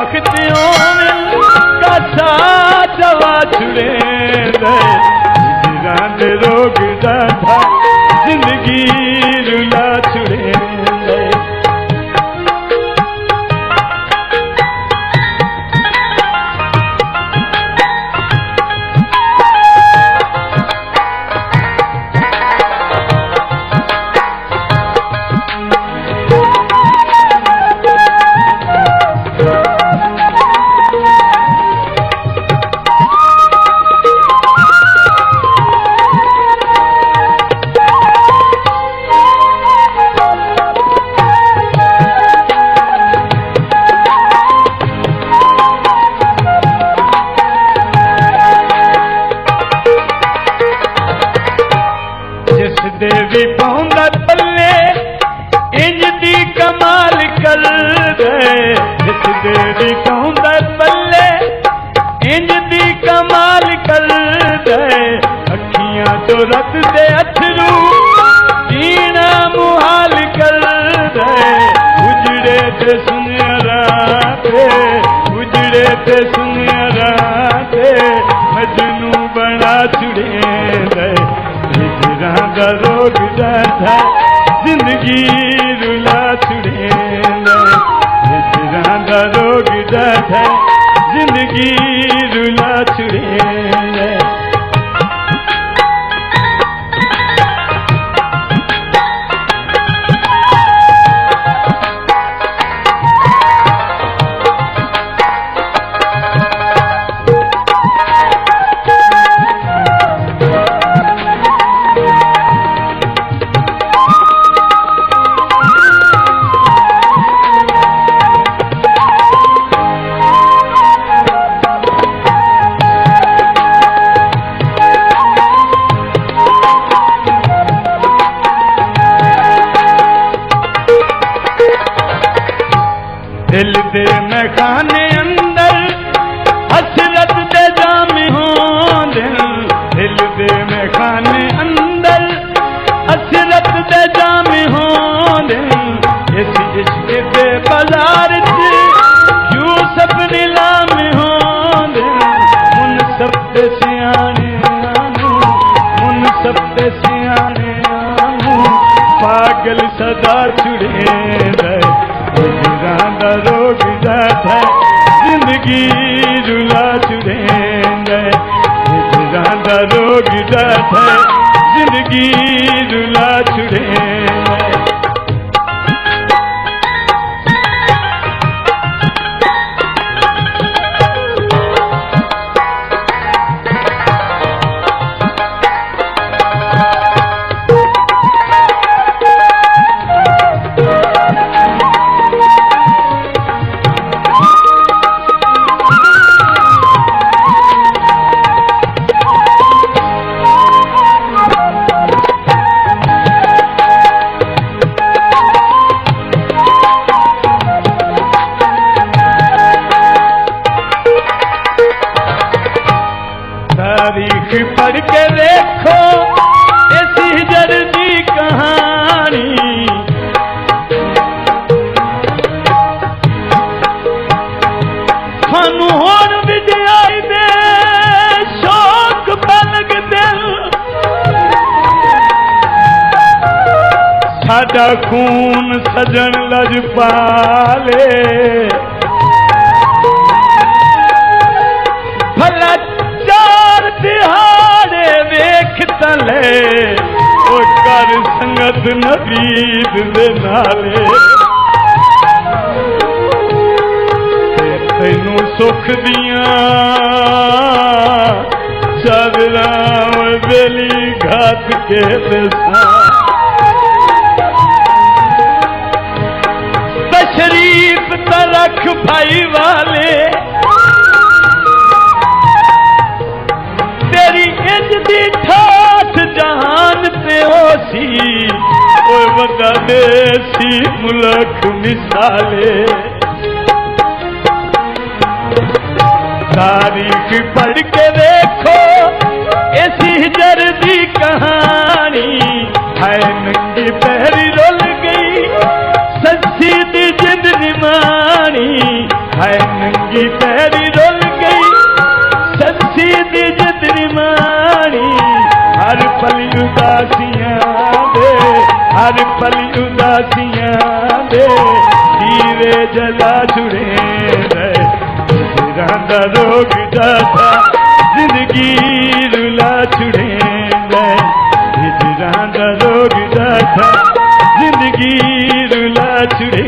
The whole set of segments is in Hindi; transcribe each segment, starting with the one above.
वक्त कसा जवा छुड़े दे रोग दादा जिंदगी रुला छुड़े देवी पहुंदा पल्ले इंज दी कमाल कर दे जिस देवी पहुंदा पल्ले इंज दी कमाल कर दे अखियां तो रत दे अथरू जीना मुहाल कर दे उजड़े ते सुनहरा ते उजड़े ते सुनहरा ते मजनू बना छुड़े दे दा रोग दादा जिंदगी रुला छुड़े दा रोग दादा जिंदगी रुला छुड़े दिल दे मैं खाने अंदर हसरत दे जामे हों दिल दे मैं खाने अंदर हसरत दे जामे हों इस इश्क दे बाजार क्यों सब नीलाम हों मुन सब दे सियाने मुन सब दे सियाने पागल सदा छुड़े दा रोग दादा जिंदगी रुला छुड़े दा रोग दादा जिंदगी रुला छुड़े तारीख पढ़ के देखो ऐसी हिजर दी कहानी थानू होर विजयाई दे शौक पलग दिल साडा खून सजन लजपाले भला दिहाड़े वेख तले ओ कर संगत नबीद दे नाले तैनू सुख दियां चादरां बेली घात के दसां तशरीफ तरख भाई वाले तेरी इंज दी ठाठ जहान पे होसी ओ वदा देसी मुल्क मिसाले तारीख पढ़ के देखो ऐसी हिजर दी कहानी है नंगी पहरी रोल गई सच्ची दी जिंद निमानी है नंगी पैरी रुल गई सच्ची दी जितनी मानी हर पल उदासियां दे हर पल उदासियां दे दीवे जला छुड़े हिजरां दा रोग जाता जिंदगी रुला छुड़े हिजरां दा रोग जाता जिंदगी रुला छुड़े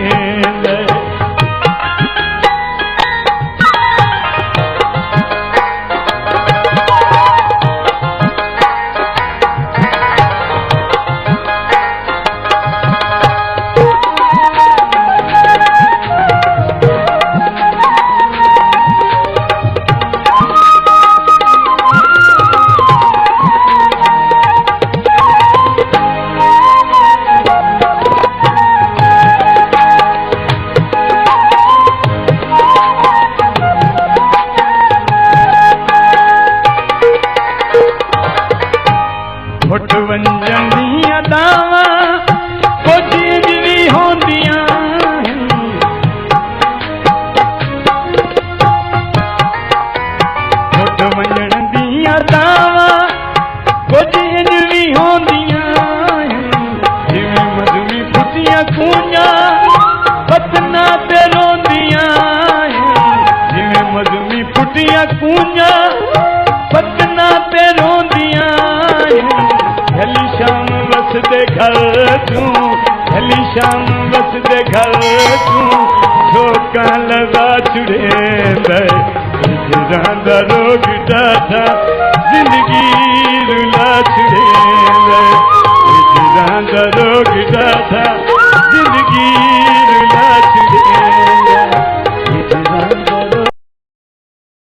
घुट वंजन दियां दावां कुछ इंज भी होंदियां घुट वंजन दियां दावां कुछ इंज भी होंदियां जिवें मधुमी फुटियां कूंजां पतना ते रोंदियां जिवें मधुमी फुटियां कूंजां पतना ते रोंदियां हली शाम वसदे घर तू हली शाम वसदे घर तू झोंका लगा छुड़े हिजरां दा रोग जाता जिंदगी रुला छुड़े हिजरां दा रोग जाता जिंदगी रुला छुड़े